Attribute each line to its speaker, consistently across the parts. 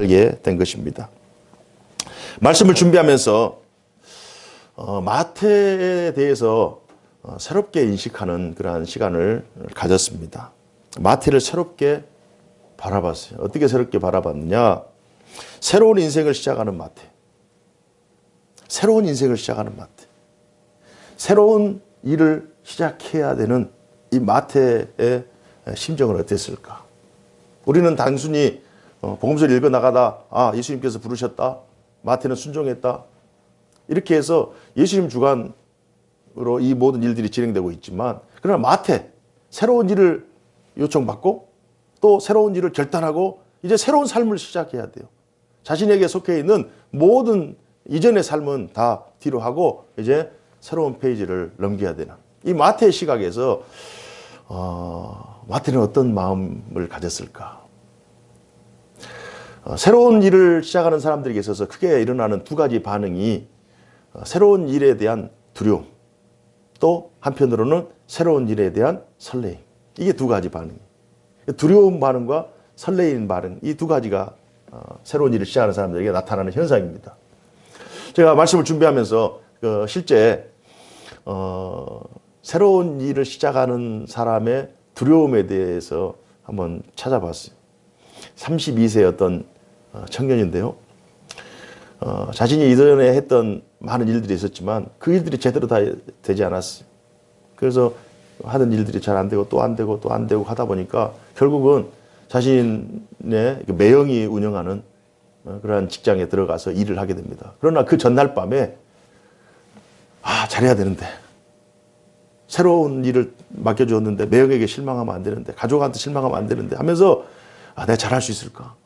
Speaker 1: 알게 된 것입니다. 말씀을 준비하면서 마태에 대해서 새롭게 인식하는 그러한 시간을 가졌습니다. 마태를 새롭게 바라봤어요. 어떻게 새롭게 바라봤느냐? 새로운 인생을 시작하는 마태. 새로운 인생을 시작하는 마태. 새로운 일을 시작해야 되는 이 마태의 심정은 어땠을까? 우리는 단순히 복음서를 읽어 나가다 예수님께서 부르셨다. 마태는 순종했다. 이렇게 해서 예수님 주관으로 이 모든 일들이 진행되고 있지만, 그러나 마태 새로운 일을 요청받고 또 새로운 일을 결단하고 이제 새로운 삶을 시작해야 돼요. 자신에게 속해 있는 모든 이전의 삶은 다 뒤로 하고 이제 새로운 페이지를 넘겨야 되는 이 마태의 시각에서 마태는 어떤 마음을 가졌을까? 새로운 일을 시작하는 사람들에게 있어서 크게 일어나는 두 가지 반응이 새로운 일에 대한 두려움, 또 한편으로는 새로운 일에 대한 설레임. 이게 두 가지 반응이에요. 두려움 반응과 설레임 반응, 이 두 가지가 새로운 일을 시작하는 사람들에게 나타나는 현상입니다. 제가 말씀을 준비하면서 실제 새로운 일을 시작하는 사람의 두려움에 대해서 한번 찾아봤어요. 32세의 어떤 청년인데요. 자신이 이전에 했던 많은 일들이 있었지만 그 일들이 제대로 다 되지 않았어요. 그래서 하는 일들이 잘 안 되고 또 안 되고 또 안 되고 하다 보니까 결국은 자신의 매형이 운영하는 그러한 직장에 들어가서 일을 하게 됩니다. 그러나 그 전날 밤에 잘해야 되는데, 새로운 일을 맡겨주었는데 매형에게 실망하면 안 되는데, 가족한테 실망하면 안 되는데 하면서 내가 잘할 수 있을까?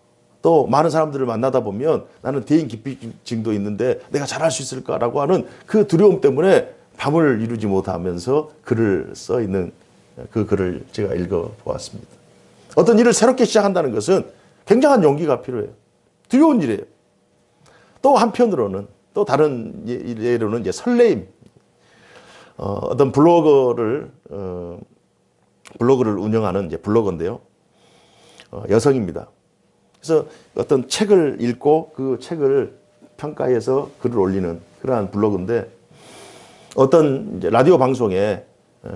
Speaker 1: 또 많은 사람들을 만나다 보면 나는 대인 기피증도 있는데 내가 잘할 수 있을까라고 하는 그 두려움 때문에 밤을 이루지 못하면서 글을 써 있는 그 글을 제가 읽어보았습니다. 어떤 일을 새롭게 시작한다는 것은 굉장한 용기가 필요해요. 두려운 일이에요. 또 한편으로는, 또 다른 예로는 이제 설레임. 어떤 블로그를 운영하는 이제 블로거인데요. 여성입니다. 그래서 어떤 책을 읽고 그 책을 평가해서 글을 올리는 그러한 블로그인데, 어떤 이제 라디오 방송에,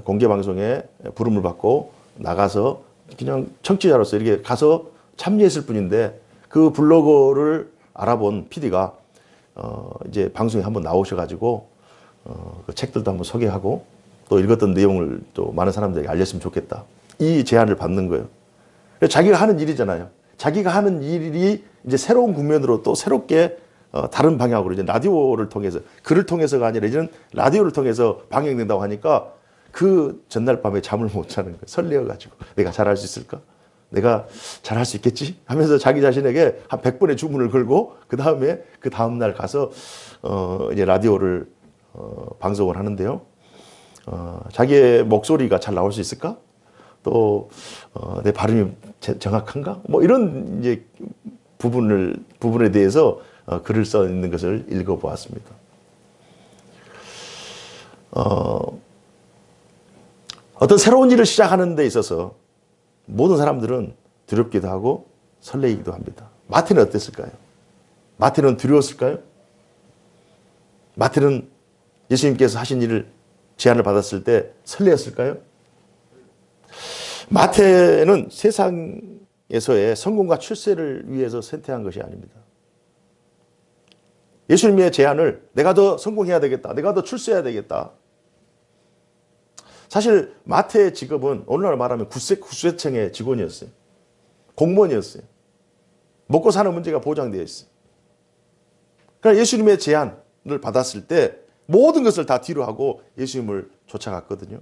Speaker 1: 공개 방송에 부름을 받고 나가서 그냥 청취자로서 이렇게 가서 참여했을 뿐인데, 그 블로그를 알아본 PD가 이제 방송에 한번 나오셔가지고 그 책들도 한번 소개하고 또 읽었던 내용을 또 많은 사람들에게 알렸으면 좋겠다, 이 제안을 받는 거예요. 자기가 하는 일이잖아요. 자기가 하는 일이 이제 새로운 국면으로 또 새롭게 다른 방향으로 이제 라디오를 통해서, 글을 통해서가 아니라 이제는 라디오를 통해서 방영된다고 하니까 그 전날 밤에 잠을 못 자는 거예요. 설레어가지고 내가 잘할 수 있을까? 내가 잘할 수 있겠지? 하면서 자기 자신에게 한 100번의 주문을 걸고 그 다음날 가서 이제 라디오를 방송을 하는데요. 자기의 목소리가 잘 나올 수 있을까? 또 내 발음이 정확한가? 뭐 이런 이제 부분에 대해서 글을 써 있는 것을 읽어보았습니다. 어떤 새로운 일을 시작하는 데 있어서 모든 사람들은 두렵기도 하고 설레이기도 합니다. 마태는 어땠을까요? 마태는 두려웠을까요? 마태는 예수님께서 하신 일을 제안을 받았을 때 설레었을까요? 마태는 세상에서의 성공과 출세를 위해서 선택한 것이 아닙니다. 예수님의 제안을 내가 더 성공해야 되겠다, 내가 더 출세해야 되겠다. 사실 마태의 직업은 오늘날 말하면 구세청의 직원이었어요. 공무원이었어요. 먹고 사는 문제가 보장되어 있어요. 그러니까 예수님의 제안을 받았을 때 모든 것을 다 뒤로 하고 예수님을 쫓아갔거든요.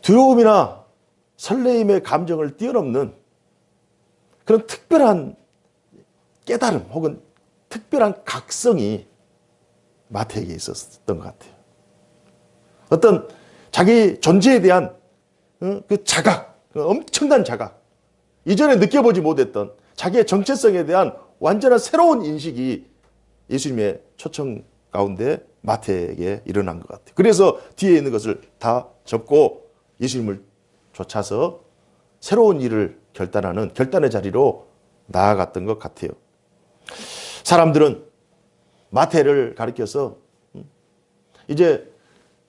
Speaker 1: 두려움이나 설레임의 감정을 뛰어넘는 그런 특별한 깨달음 혹은 특별한 각성이 마태에게 있었던 것 같아요. 어떤 자기 존재에 대한 그 자각, 그 엄청난 자각, 이전에 느껴보지 못했던 자기의 정체성에 대한 완전한 새로운 인식이 예수님의 초청 가운데 마태에게 일어난 것 같아요. 그래서 뒤에 있는 것을 다 접고 예수님을 쫓아서 새로운 일을 결단하는 결단의 자리로 나아갔던 것 같아요. 사람들은 마태를 가리켜서 이제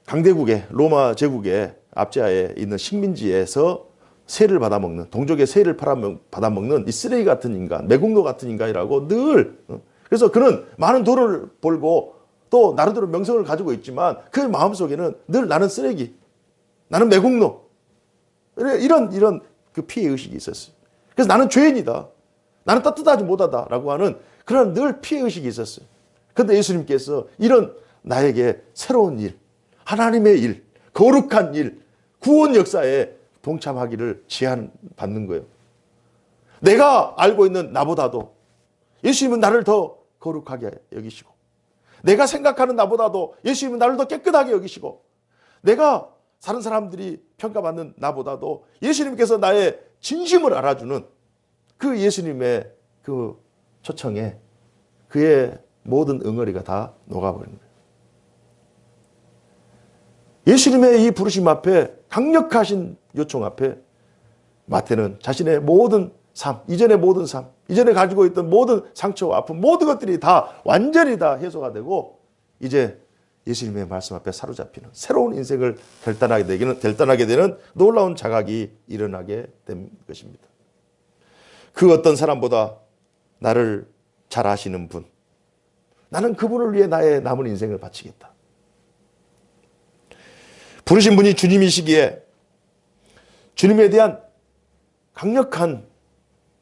Speaker 1: 강대국의 로마 제국의 압제하에 있는 식민지에서 세를 받아먹는, 동족의 세를 받아먹는 이 쓰레기 같은 인간, 매국노 같은 인간이라고 늘, 그래서 그는 많은 돈을 벌고 또 나름대로 명성을 가지고 있지만 그 마음속에는 늘 나는 쓰레기, 나는 매국노, 이런 그 피해의식이 있었어요. 그래서 나는 죄인이다, 나는 따뜻하지 못하다라고 하는 그런 늘 피해의식이 있었어요. 그런데 예수님께서 이런 나에게 새로운 일, 하나님의 일, 거룩한 일, 구원 역사에 동참하기를 제안받는 거예요. 내가 알고 있는 나보다도 예수님은 나를 더 거룩하게 여기시고, 내가 생각하는 나보다도 예수님은 나를 더 깨끗하게 여기시고, 내가 다른 사람들이 평가받는 나보다도 예수님께서 나의 진심을 알아주는 그 예수님의 그 초청에 그의 모든 응어리가 다 녹아버린 거예요. 예수님의 이 부르심 앞에, 강력하신 요청 앞에 마태는 자신의 모든 삶, 이전의 모든 삶, 이전에 가지고 있던 모든 상처와 아픔, 모든 것들이 다 완전히 다 해소가 되고 이제 예수님의 말씀 앞에 사로잡히는 새로운 인생을 결단하게 되는 놀라운 자각이 일어나게 된 것입니다. 그 어떤 사람보다 나를 잘 아시는 분, 나는 그분을 위해 나의 남은 인생을 바치겠다. 부르신 분이 주님이시기에 주님에 대한 강력한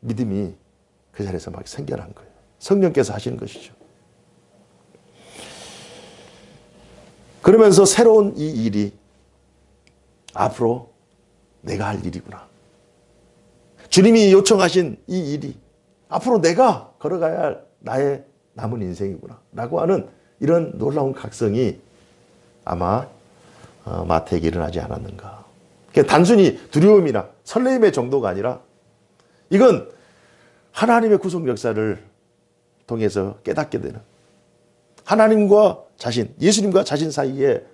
Speaker 1: 믿음이 그 자리에서 막 생겨난 거예요. 성령께서 하시는 것이죠. 그러면서 새로운 이 일이 앞으로 내가 할 일이구나. 주님이 요청하신 이 일이 앞으로 내가 걸어가야 할 나의 남은 인생이구나 라고 하는 이런 놀라운 각성이 아마 마태에게 일어나지 않았는가. 단순히 두려움이나 설레임의 정도가 아니라 이건 하나님의 구속 역사를 통해서 깨닫게 되는, 하나님과 자신, 예수님과 자신 사이에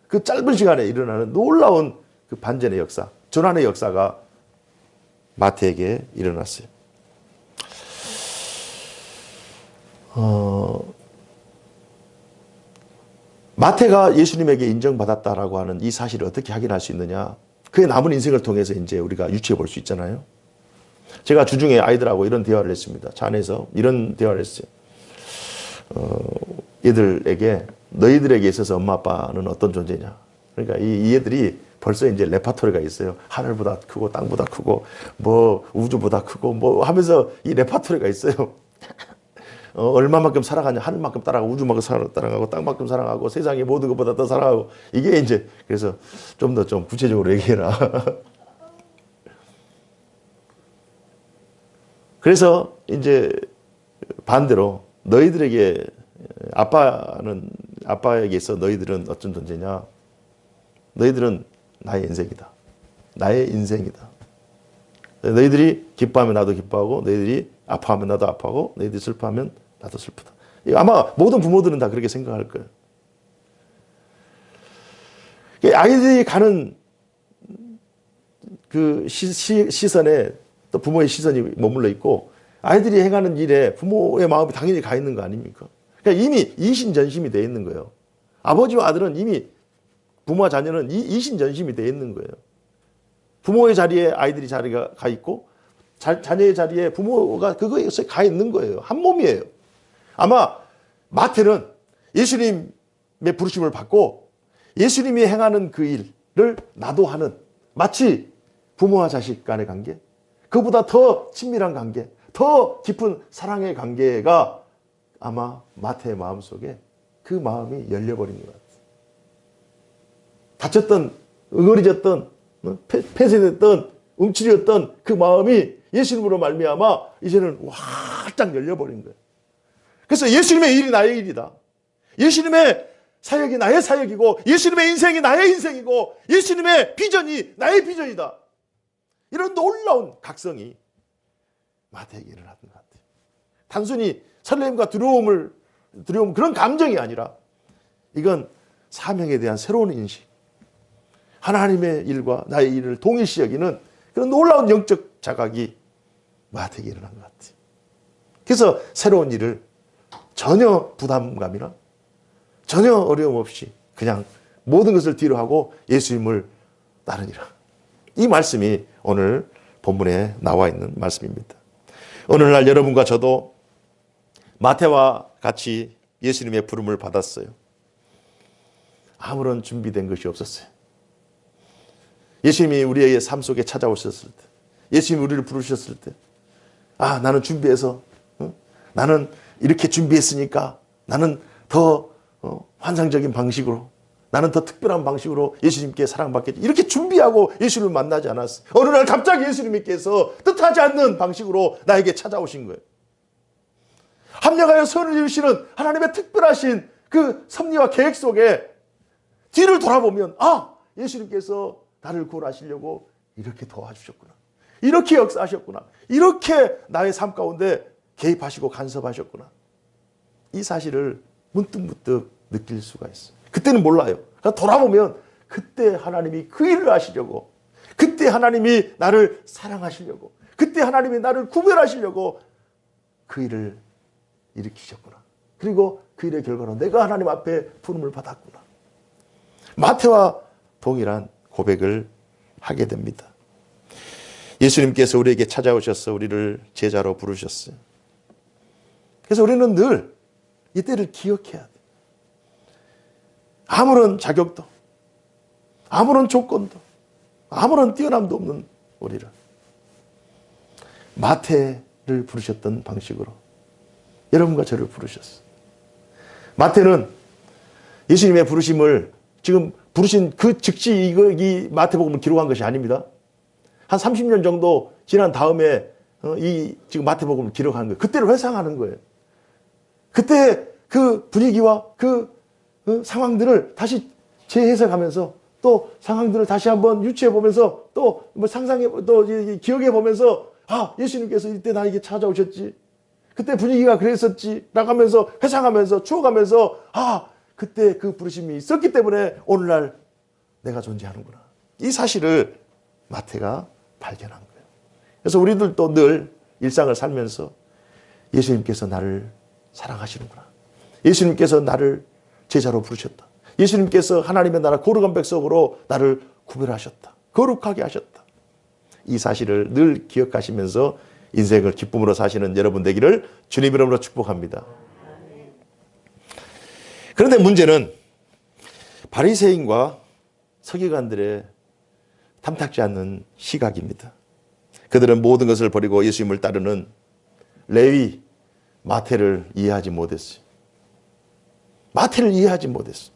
Speaker 1: 그 짧은 시간에 일어나는 놀라운 그 반전의 역사, 전환의 역사가 마태에게 일어났어요. 마태가 예수님에게 인정받았다라고 하는 이 사실을 어떻게 확인할 수 있느냐? 그의 남은 인생을 통해서 이제 우리가 유추해 볼 수 있잖아요. 제가 주중에 아이들하고 이런 대화를 했습니다. 차 안에서 이런 대화를 했어요. 얘들에게 너희들에게 있어서 엄마 아빠는 어떤 존재냐? 그러니까 이 애들이 벌써 이제 레파토리가 있어요. 하늘보다 크고 땅보다 크고 뭐 우주보다 크고 뭐 하면서 이 레파토리가 있어요. 얼마만큼 살아가냐, 하늘만큼 따라가고 우주만큼 따라가고 땅만큼 사랑하고 세상의 모든 것보다 더 사랑하고, 이게 이제 그래서 좀 더 좀 구체적으로 얘기해라. 그래서 이제 반대로 너희들에게 아빠에게 있어 너희들은 어떤 존재냐? 너희들은 나의 인생이다. 나의 인생이다. 너희들이 기뻐하면 나도 기뻐하고, 너희들이 아파하면 나도 아파하고, 너희들이 슬퍼하면 나도 슬프다. 아마 모든 부모들은 다 그렇게 생각할 거예요. 아이들이 가는 그 시선에 또 부모의 시선이 머물러 있고, 아이들이 행하는 일에 부모의 마음이 당연히 가 있는 거 아닙니까? 그러니까 이미 이신전심이 되어 있는 거예요. 아버지와 아들은 이미, 부모와 자녀는 이신전심이 되어 있는 거예요. 부모의 자리에 아이들이 자리가 가 있고, 자녀의 자리에 부모가 그거에 가 있는 거예요. 한 몸이에요. 아마 마태는 예수님의 부르심을 받고 예수님이 행하는 그 일을 나도 하는, 마치 부모와 자식 간의 관계, 그보다 더 친밀한 관계, 더 깊은 사랑의 관계가 아마 마태의 마음속에 그 마음이 열려버린 것 같아요. 다쳤던, 응어리졌던, 폐쇄됐던, 움츠렸던 그 마음이 예수님으로 말미암아 이제는 활짝 열려버린 거예요. 그래서 예수님의 일이 나의 일이다. 예수님의 사역이 나의 사역이고, 예수님의 인생이 나의 인생이고, 예수님의 비전이 나의 비전이다. 이런 놀라운 각성이 마태에게 일어났던 것 같아요. 단순히 설렘과 두려움, 그런 감정이 아니라 이건 사명에 대한 새로운 인식, 하나님의 일과 나의 일을 동일시 여기는 그런 놀라운 영적 자각이 마태에게 일어난 것 같아요. 그래서 새로운 일을 전혀 부담감이나 전혀 어려움 없이 그냥 모든 것을 뒤로 하고 예수님을 따르니라. 이 말씀이 오늘 본문에 나와 있는 말씀입니다. 오늘날 여러분과 저도 마태와 같이 예수님의 부름을 받았어요. 아무런 준비된 것이 없었어요. 예수님이 우리의 삶 속에 찾아오셨을 때, 예수님이 우리를 부르셨을 때, 나는 준비해서, 나는 이렇게 준비했으니까 나는 더 환상적인 방식으로, 나는 더 특별한 방식으로 예수님께 사랑받겠지. 이렇게 준비하고 예수님을 만나지 않았어요. 어느 날 갑자기 예수님께서 뜻하지 않는 방식으로 나에게 찾아오신 거예요. 합력하여 선을 이루시는 하나님의 특별하신 그 섭리와 계획 속에 뒤를 돌아보면 예수님께서 나를 구원하시려고 이렇게 도와주셨구나. 이렇게 역사하셨구나. 이렇게 나의 삶 가운데 개입하시고 간섭하셨구나. 이 사실을 문득문득 느낄 수가 있어요. 그때는 몰라요. 그러니까 돌아보면 그때 하나님이 그 일을 하시려고, 그때 하나님이 나를 사랑하시려고, 그때 하나님이 나를 구별하시려고 그 일을 일으키셨구나. 그리고 그 일의 결과로 내가 하나님 앞에 부름을 받았구나. 마태와 동일한 고백을 하게 됩니다. 예수님께서 우리에게 찾아오셔서 우리를 제자로 부르셨어요. 그래서 우리는 늘 이때를 기억해야 돼요. 아무런 자격도, 아무런 조건도, 아무런 뛰어남도 없는 우리를 마태를 부르셨던 방식으로 여러분과 저를 부르셨어요. 마태는 예수님의 부르심을 지금 부르신 그 즉시 이 마태복음을 기록한 것이 아닙니다. 한 30년 정도 지난 다음에 이 지금 마태복음을 기록한 거예요. 그때를 회상하는 거예요. 그때 그 분위기와 그 상황들을 다시 재해석하면서 또 상황들을 다시 한번 유추해 보면서 또 뭐 상상해 또 기억해 보면서 예수님께서 이때 나에게 찾아오셨지. 그때 분위기가 그랬었지. 라고 하면서 회상하면서 추억하면서 그때 그 부르심이 있었기 때문에 오늘날 내가 존재하는구나. 이 사실을 마태가 발견한 거예요. 그래서 우리들도 늘 일상을 살면서 예수님께서 나를 사랑하시는구나. 예수님께서 나를 제자로 부르셨다. 예수님께서 하나님의 나라 거룩한 백성으로 나를 구별하셨다. 거룩하게 하셨다. 이 사실을 늘 기억하시면서 인생을 기쁨으로 사시는 여러분 되기를 주님 이름으로 축복합니다. 그런데 문제는 바리새인과 서기관들의 탐탁지 않는 시각입니다. 그들은 모든 것을 버리고 예수님을 따르는 레위 마태를 이해하지 못했어요. 마태를 이해하지 못했어요.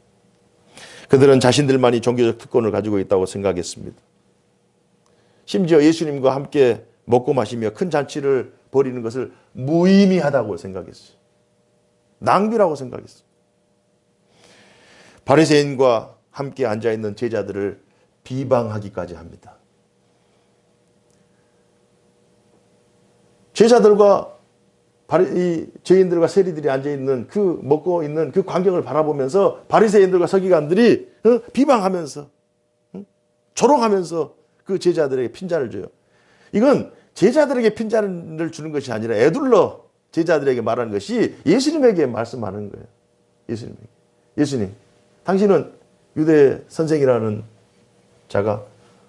Speaker 1: 그들은 자신들만이 종교적 특권을 가지고 있다고 생각했습니다. 심지어 예수님과 함께 먹고 마시며 큰 잔치를 벌이는 것을 무의미하다고 생각했어요. 낭비라고 생각했어요. 바리새인과 함께 앉아있는 제자들을 비방하기까지 합니다. 제자들과 이 죄인들과 세리들이 앉아있는 그 먹고 있는 그 광경을 바라보면서 바리새인들과 서기관들이 비방하면서 조롱하면서 그 제자들에게 핀잔을 줘요. 이건 제자들에게 핀잔을 주는 것이 아니라 애둘러 제자들에게 말하는 것이 예수님에게 말씀하는 거예요. 예수님, 당신은 유대 선생이라는 자가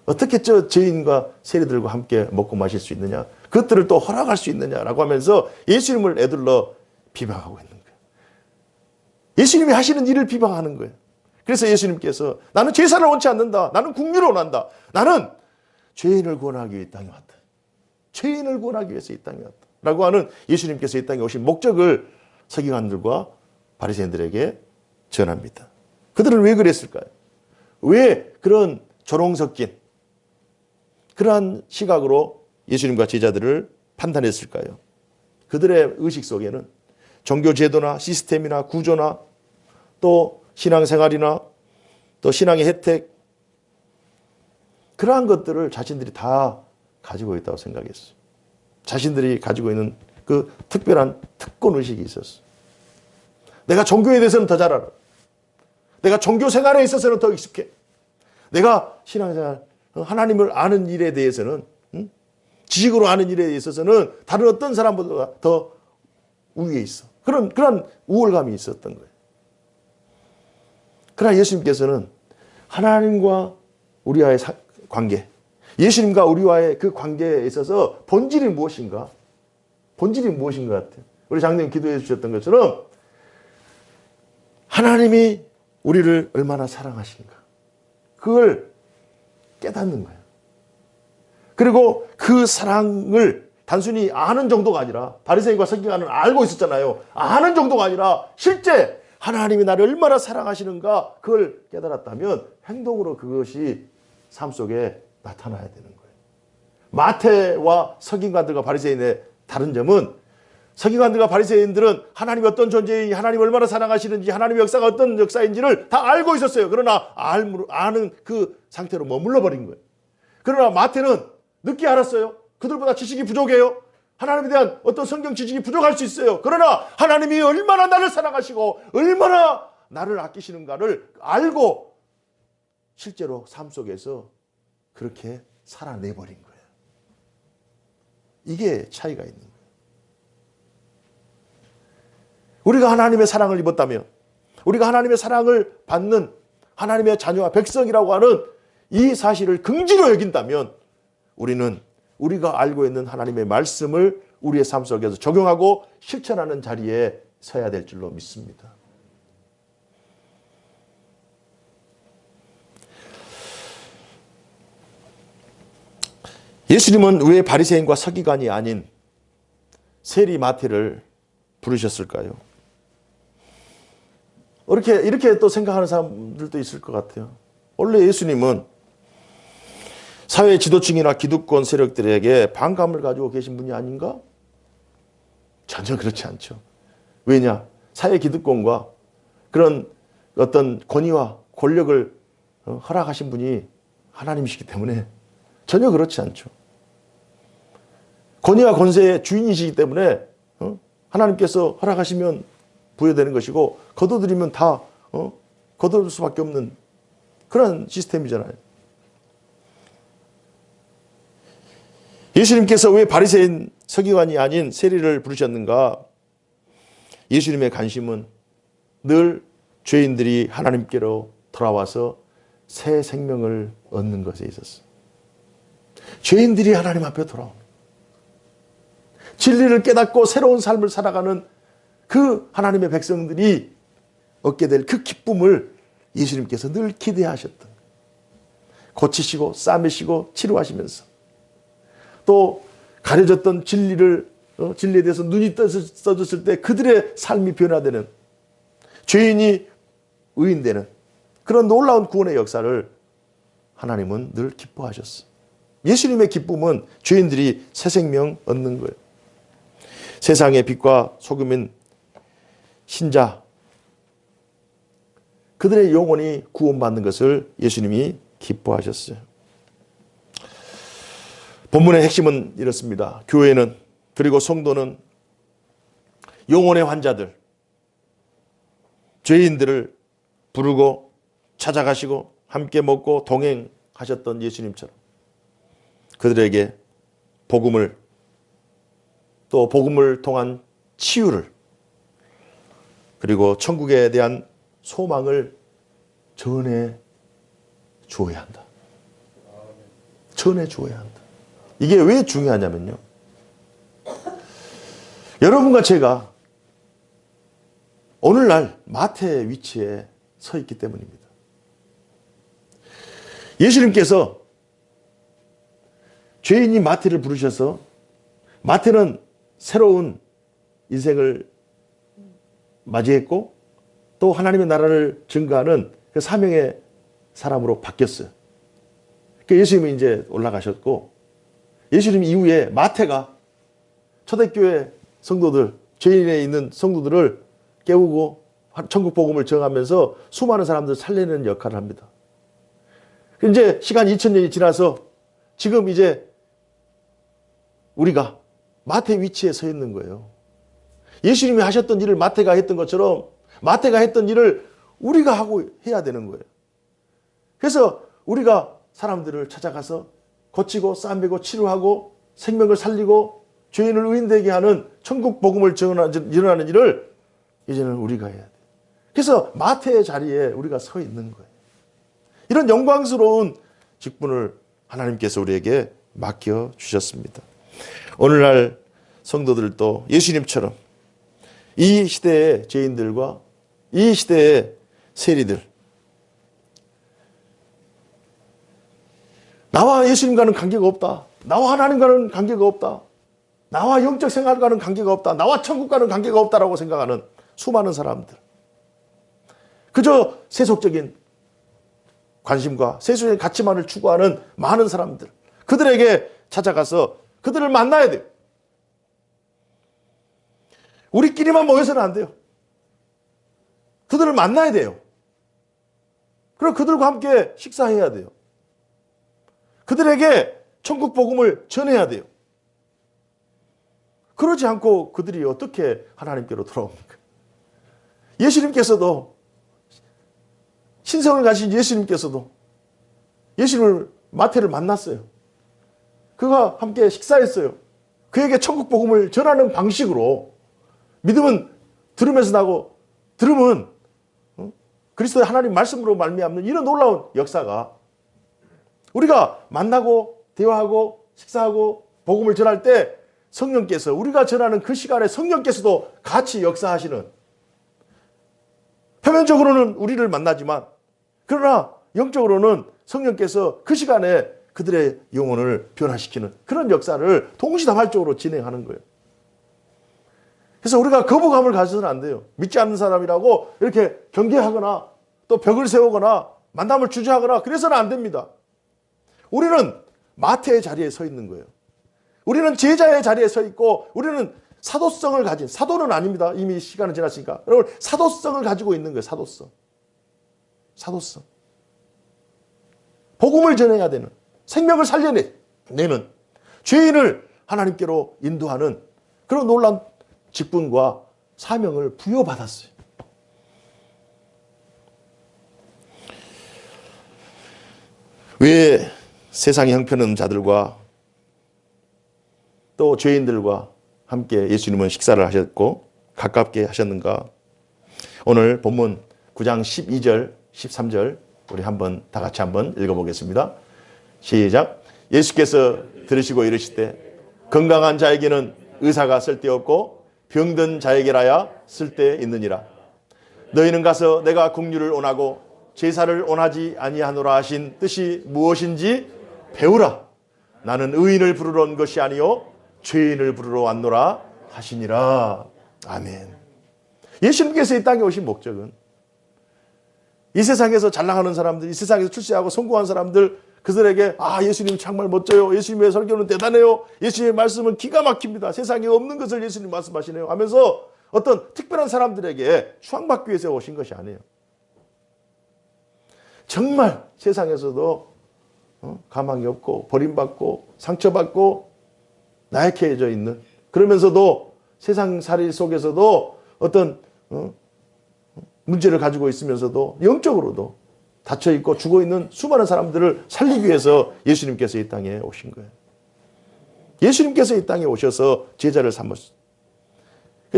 Speaker 1: 어떻게 저 죄인과 세리들과 함께 먹고 마실 수 있느냐, 그것들을 또 허락할 수 있느냐라고 하면서 예수님을 애둘러 비방하고 있는 거예요. 예수님이 하시는 일을 비방하는 거예요. 그래서 예수님께서 나는 제사를 원치 않는다. 나는 궁유를 원한다. 나는 죄인을 구원하기 위해 이 땅에 왔다. 죄인을 구원하기 위해서 이 땅에 왔다. 라고 하는 예수님께서 이 땅에 오신 목적을 서기관들과 바리새인들에게 전합니다. 그들은 왜 그랬을까요? 왜 그런 조롱 섞인 그러한 시각으로 예수님과 제자들을 판단했을까요? 그들의 의식 속에는 종교 제도나 시스템이나 구조나 또 신앙생활이나 또 신앙의 혜택, 그러한 것들을 자신들이 다 가지고 있다고 생각했어요. 자신들이 가지고 있는 그 특별한 특권의식이 있었어요. 내가 종교에 대해서는 더 잘 알아. 내가 종교 생활에 있어서는 더 익숙해. 내가 신앙생활, 하나님을 아는 일에 대해서는 지식으로 아는 일에 있어서는 다른 어떤 사람보다 더 우위에 있어. 그런 우월감이 있었던 거예요. 그러나 예수님께서는 하나님과 우리와의 관계, 예수님과 우리와의 그 관계에 있어서 본질이 무엇인가? 본질이 무엇인 것 같아요. 우리 장로님 기도해 주셨던 것처럼 하나님이 우리를 얼마나 사랑하시는가. 그걸 깨닫는 거예요. 그리고 그 사랑을 단순히 아는 정도가 아니라 바리새인과 서기관은 알고 있었잖아요. 아는 정도가 아니라 실제 하나님이 나를 얼마나 사랑하시는가 그걸 깨달았다면 행동으로 그것이 삶 속에 나타나야 되는 거예요. 마태와 서기관들과 바리새인의 다른 점은 서기관들과 바리새인들은 하나님이 어떤 존재인지 하나님이 얼마나 사랑하시는지 하나님의 역사가 어떤 역사인지를 다 알고 있었어요. 그러나 아는 그 상태로 머물러 버린 거예요. 그러나 마태는 늦게 알았어요. 그들보다 지식이 부족해요. 하나님에 대한 어떤 성경 지식이 부족할 수 있어요. 그러나 하나님이 얼마나 나를 사랑하시고 얼마나 나를 아끼시는가를 알고 실제로 삶 속에서 그렇게 살아내버린 거예요. 이게 차이가 있는 거예요. 우리가 하나님의 사랑을 입었다면, 우리가 하나님의 사랑을 받는 하나님의 자녀와 백성이라고 하는 이 사실을 긍지로 여긴다면 우리는 우리가 알고 있는 하나님의 말씀을 우리의 삶 속에서 적용하고 실천하는 자리에 서야 될 줄로 믿습니다. 예수님은 왜 바리새인과 서기관이 아닌 세리 마태를 부르셨을까요? 이렇게 또 생각하는 사람들도 있을 것 같아요. 원래 예수님은 사회 지도층이나 기득권 세력들에게 반감을 가지고 계신 분이 아닌가? 전혀 그렇지 않죠. 왜냐? 사회 기득권과 그런 어떤 권위와 권력을 허락하신 분이 하나님이시기 때문에 전혀 그렇지 않죠. 권위와 권세의 주인이시기 때문에 하나님께서 허락하시면 부여되는 것이고 거둬들이면 다 거둬들 수밖에 없는 그런 시스템이잖아요. 예수님께서 왜 바리새인 서기관이 아닌 세리를 부르셨는가? 예수님의 관심은 늘 죄인들이 하나님께로 돌아와서 새 생명을 얻는 것에 있었어요. 죄인들이 하나님 앞에 돌아오는 진리를 깨닫고 새로운 삶을 살아가는 그 하나님의 백성들이 얻게 될 그 기쁨을 예수님께서 늘 기대하셨던, 고치시고 싸매시고 치료하시면서 또 가려졌던 진리에 대해서 눈이 떠졌을 때 그들의 삶이 변화되는, 죄인이 의인되는 그런 놀라운 구원의 역사를 하나님은 늘 기뻐하셨어요. 예수님의 기쁨은 죄인들이 새 생명 얻는 거예요. 세상의 빛과 소금인 신자, 그들의 영혼이 구원받는 것을 예수님이 기뻐하셨어요. 본문의 핵심은 이렇습니다. 교회는, 그리고 성도는 영혼의 환자들, 죄인들을 부르고 찾아가시고 함께 먹고 동행하셨던 예수님처럼 그들에게 복음을, 또 복음을 통한 치유를, 그리고 천국에 대한 소망을 전해 주어야 한다. 전해 주어야 한다. 이게 왜 중요하냐면요, 여러분과 제가 오늘날 마태의 위치에 서 있기 때문입니다. 예수님께서 죄인이 마태를 부르셔서 마태는 새로운 인생을 맞이했고 또 하나님의 나라를 증거하는 그 사명의 사람으로 바뀌었어요. 그러니까 예수님이 이제 올라가셨고, 예수님 이후에 마태가 초대교회 성도들, 죄인에 있는 성도들을 깨우고 천국 복음을 전하면서 수많은 사람들을 살리는 역할을 합니다. 이제 시간 2000년이 지나서 지금 이제 우리가 마태의 위치에 서 있는 거예요. 예수님이 하셨던 일을 마태가 했던 것처럼 마태가 했던 일을 우리가 하고 해야 되는 거예요. 그래서 우리가 사람들을 찾아가서 고치고 싸매고 치료하고 생명을 살리고 죄인을 의인되게 하는 천국 복음을 전하는 일을 이제는 우리가 해야 돼. 그래서 마태의 자리에 우리가 서 있는 거예요. 이런 영광스러운 직분을 하나님께서 우리에게 맡겨주셨습니다. 오늘날 성도들도 예수님처럼 이 시대의 죄인들과 이 시대의 세리들, 나와 예수님과는 관계가 없다, 나와 하나님과는 관계가 없다, 나와 영적 생활과는 관계가 없다, 나와 천국과는 관계가 없다라고 생각하는 수많은 사람들, 그저 세속적인 관심과 세속적인 가치만을 추구하는 많은 사람들, 그들에게 찾아가서 그들을 만나야 돼요. 우리끼리만 모여서는 안 돼요. 그들을 만나야 돼요. 그리고 그들과 함께 식사해야 돼요. 그들에게 천국 복음을 전해야 돼요. 그러지 않고 그들이 어떻게 하나님께로 돌아옵니까? 예수님께서도, 신성을 가진 예수님께서도 예수님을, 마태를 만났어요. 그가 함께 식사했어요. 그에게 천국 복음을 전하는 방식으로, 믿음은 들으면서 나고 들음은 그리스도의 하나님 말씀으로 말미암는 이런 놀라운 역사가, 우리가 만나고 대화하고 식사하고 복음을 전할 때 성령께서, 우리가 전하는 그 시간에 성령께서도 같이 역사하시는, 표면적으로는 우리를 만나지만 그러나 영적으로는 성령께서 그 시간에 그들의 영혼을 변화시키는 그런 역사를 동시다발적으로 진행하는 거예요. 그래서 우리가 거부감을 가져서는 안 돼요. 믿지 않는 사람이라고 이렇게 경계하거나 또 벽을 세우거나 만남을 주저하거나 그래서는 안 됩니다. 우리는 마태의 자리에 서 있는 거예요. 우리는 제자의 자리에 서 있고, 우리는 사도성을 가진, 사도는 아닙니다. 이미 시간은 지났으니까. 여러분, 사도성을 가지고 있는 거예요. 사도성. 사도성. 복음을 전해야 되는, 생명을 살려내는, 죄인을 하나님께로 인도하는 그런 놀라운 직분과 사명을 부여받았어요. 왜 세상의 형편없는 자들과 또 죄인들과 함께 예수님은 식사를 하셨고 가깝게 하셨는가? 오늘 본문 9장 12절, 13절 우리 한번 다 같이 한번 읽어보겠습니다. 시작. 예수께서 들으시고 이르시되 건강한 자에게는 의사가 쓸데없고 병든 자에게라야 쓸데있느니라. 너희는 가서 내가 긍휼을 원하고 제사를 원하지 아니하노라 하신 뜻이 무엇인지 배우라. 나는 의인을 부르러 온 것이 아니요 죄인을 부르러 왔노라 하시니라. 아멘. 예수님께서 이 땅에 오신 목적은 이 세상에서 잘 나가는 사람들, 이 세상에서 출세하고 성공한 사람들, 그들에게 예수님 정말 멋져요, 예수님의 설교는 대단해요, 예수님의 말씀은 기가 막힙니다, 세상에 없는 것을 예수님 말씀하시네요 하면서 어떤 특별한 사람들에게 추앙받기 위해서 오신 것이 아니에요. 정말 세상에서도 가망이 없고 버림받고 상처받고 나약해져 있는, 그러면서도 세상살이 속에서도 어떤 문제를 가지고 있으면서도 영적으로도 닫혀있고 죽어있는 수많은 사람들을 살리기 위해서 예수님께서 이 땅에 오신 거예요. 예수님께서 이 땅에 오셔서 제자를 삼으셨어요.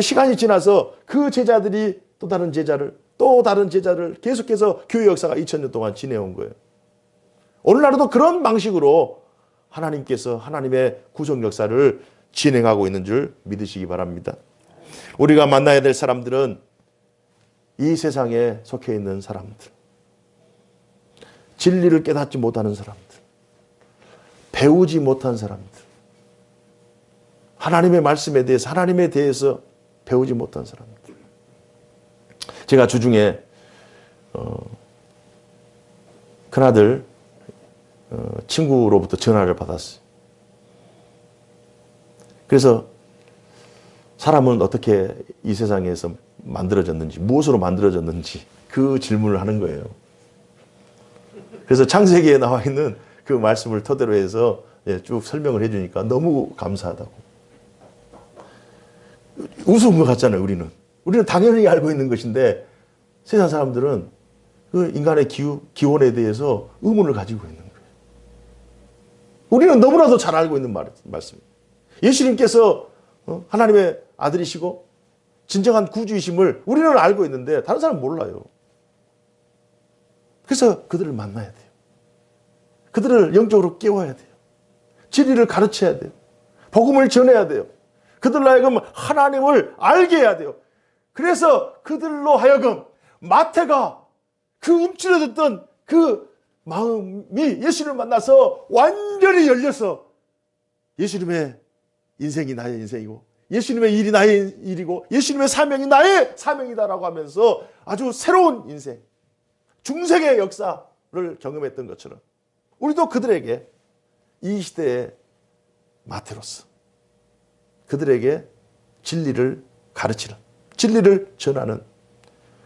Speaker 1: 시간이 지나서 그 제자들이 또 다른 제자를, 또 다른 제자를 계속해서 교회 역사가 2000년 동안 지내온 거예요. 오늘날도 그런 방식으로 하나님께서 하나님의 구속 역사를 진행하고 있는 줄 믿으시기 바랍니다. 우리가 만나야 될 사람들은 이 세상에 속해 있는 사람들, 진리를 깨닫지 못하는 사람들, 배우지 못한 사람들, 하나님의 말씀에 대해서, 하나님에 대해서 배우지 못한 사람들. 제가 주중에 큰아들 친구로부터 전화를 받았어요. 그래서 사람은 어떻게 이 세상에서 만들어졌는지, 무엇으로 만들어졌는지 그 질문을 하는 거예요. 그래서 창세기에 나와 있는 그 말씀을 토대로 해서 쭉 설명을 해주니까 너무 감사하다고. 우스운 것 같잖아요, 우리는 당연히 알고 있는 것인데 세상 사람들은 그 인간의 기원에 대해서 의문을 가지고 있는 거예요. 우리는 너무나도 잘 알고 있는 말씀입니다. 예수님께서 하나님의 아들이시고 진정한 구주이심을 우리는 알고 있는데 다른 사람은 몰라요. 그래서 그들을 만나야 돼요. 그들을 영적으로 깨워야 돼요. 진리를 가르쳐야 돼요. 복음을 전해야 돼요. 그들로 하여금 하나님을 알게 해야 돼요. 그래서 그들로 하여금 마태가 그 움츠러졌던 그 마음이 예수님을 만나서 완전히 열려서 예수님의 인생이 나의 인생이고 예수님의 일이 나의 일이고 예수님의 사명이 나의 사명이다라고 하면서 아주 새로운 인생, 중생의 역사를 경험했던 것처럼 우리도 그들에게 이 시대의 마태로서 그들에게 진리를 가르치는, 진리를 전하는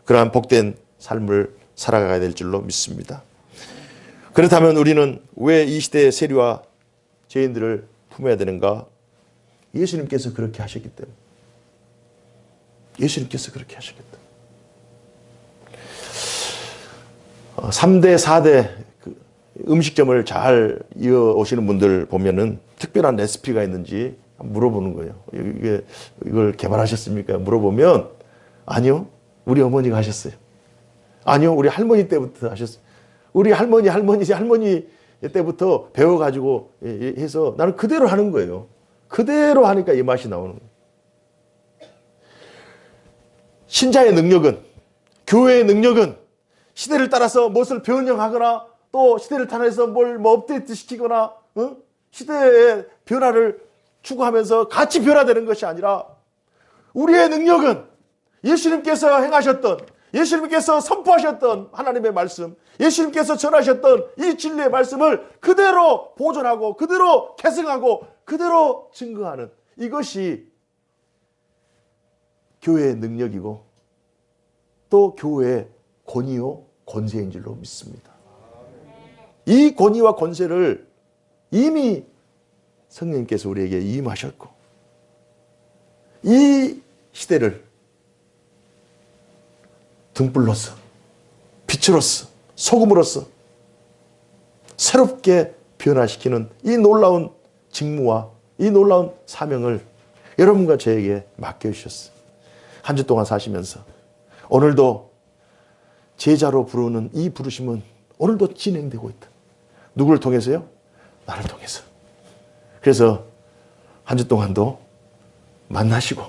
Speaker 1: 그러한 복된 삶을 살아가야 될 줄로 믿습니다. 그렇다면 우리는 왜 이 시대의 세리와 죄인들을 품어야 되는가? 예수님께서 그렇게 하셨기 때문에. 예수님께서 그렇게 하셨기 때문에. 3대, 4대 음식점을 잘 이어오시는 분들 보면은 특별한 레시피가 있는지 물어보는 거예요. 이걸 개발하셨습니까? 물어보면 아니요. 우리 어머니가 하셨어요. 아니요. 우리 할머니 때부터 하셨어요. 우리 할머니 때부터 배워가지고 해서 나는 그대로 하는 거예요. 그대로 하니까 이 맛이 나오는 거예요. 신자의 능력은, 교회의 능력은 시대를 따라서 무엇을 변형하거나 또 시대를 타나서 뭘 업데이트 시키거나 시대의 변화를 추구하면서 같이 변화되는 것이 아니라 우리의 능력은 예수님께서 행하셨던, 예수님께서 선포하셨던 하나님의 말씀, 예수님께서 전하셨던 이 진리의 말씀을 그대로 보존하고 그대로 계승하고 그대로 증거하는 이것이 교회의 능력이고 또 교회의 권위요 권세인 줄로 믿습니다. 이 권위와 권세를 이미 성령님께서 우리에게 임하셨고 이 시대를 등불로서 빛으로서 소금으로서 새롭게 변화시키는 이 놀라운 직무와 이 놀라운 사명을 여러분과 저에게 맡겨주셨어요. 한 주 동안 사시면서 오늘도 제자로 부르는 이 부르심은 오늘도 진행되고 있다. 누구를 통해서요? 나를 통해서. 그래서 한 주 동안도 만나시고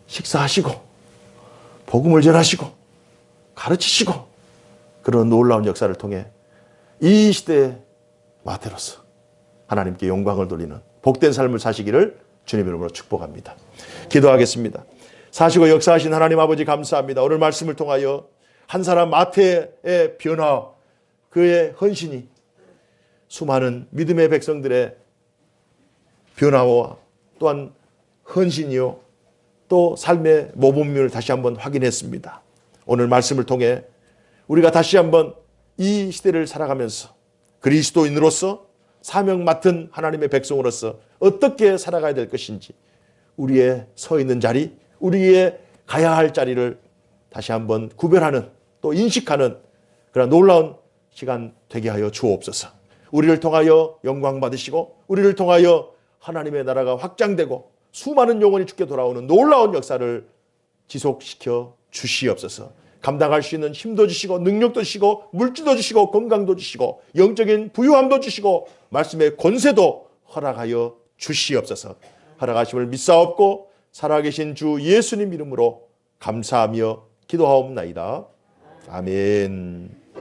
Speaker 1: 식사하시고 복음을 전하시고 가르치시고 그런 놀라운 역사를 통해 이 시대의 마태로서 하나님께 영광을 돌리는 복된 삶을 사시기를 주님의 이름으로 축복합니다. 기도하겠습니다. 사시고 역사하신 하나님 아버지 감사합니다. 오늘 말씀을 통하여 한 사람 마태의 변화, 그의 헌신이 수많은 믿음의 백성들의 변화와 또한 헌신이요 또 삶의 모범률을 다시 한번 확인했습니다. 오늘 말씀을 통해 우리가 다시 한번 이 시대를 살아가면서 그리스도인으로서 사명 맡은 하나님의 백성으로서 어떻게 살아가야 될 것인지 우리의 서 있는 자리, 우리의 가야 할 자리를 다시 한번 구별하는 또 인식하는 그런 놀라운 시간 되게 하여 주옵소서. 우리를 통하여 영광 받으시고 우리를 통하여 하나님의 나라가 확장되고 수많은 영혼이 주께 돌아오는 놀라운 역사를 지속시켜 주시옵소서. 감당할 수 있는 힘도 주시고 능력도 주시고 물질도 주시고 건강도 주시고 영적인 부유함도 주시고 말씀의 권세도 허락하여 주시옵소서. 허락하심을 믿사옵고 살아계신 주 예수님 이름으로 감사하며 기도하옵나이다. 아멘.